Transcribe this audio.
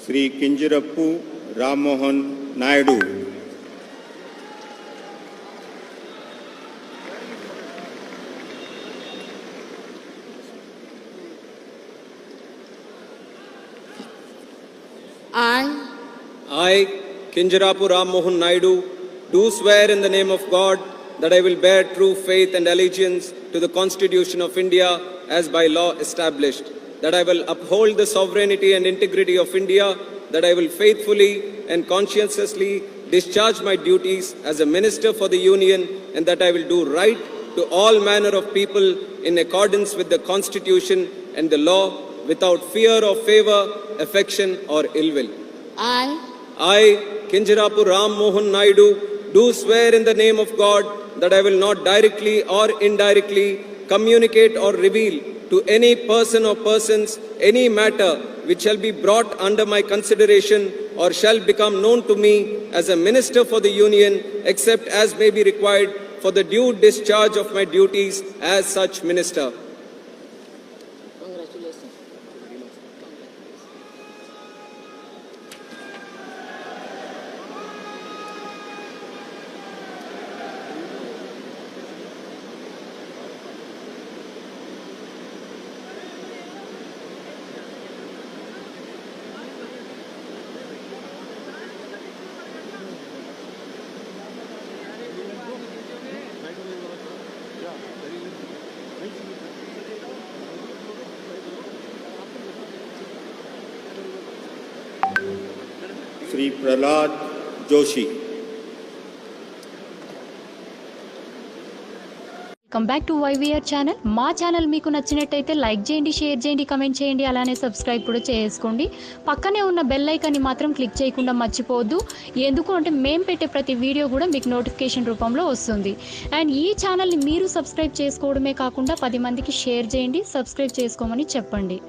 Sri Kinjirapu Rammohan Naidu. I, Kinjirapu Rammohan Naidu, do swear in the name of God that I will bear true faith and allegiance to the Constitution of India as by law established, that I will uphold the sovereignty and integrity of India, that I will faithfully and conscientiously discharge my duties as a Minister for the Union, and that I will do right to all manner of people in accordance with the Constitution and the law, without fear or favor, affection or ill will. I, Kinjirapu Rammohan Naidu, do swear in the name of God that I will not directly or indirectly communicate or reveal to any person or persons any matter which shall be brought under my consideration or shall become known to me as a Minister for the Union, except as may be required for the due discharge of my duties as such Minister. Sri Prahlad Joshi. Come back to YVR channel. మా channel మీకు నచ్చినట్టయితే like చేయండి, share చేయండి, comment చేయండి, అలానే subscribe కూడా చేసుకోండి. పక్కనే ఉన్న బెల్ ఐకాన్ని మాత్రం క్లిక్ చేయకుండా మర్చిపోవద్దు. ఎందుకు అంటే మేము పెట్టే ప్రతి వీడియో కూడా మీకు నోటిఫికేషన్ రూపంలో వస్తుంది. అండ్ ఈ ఛానల్ని మీరు సబ్స్క్రైబ్ చేసుకోవడమే కాకుండా 10 మందికి షేర్ చేయండి, సబ్స్క్రైబ్ చేసుకోమని చెప్పండి.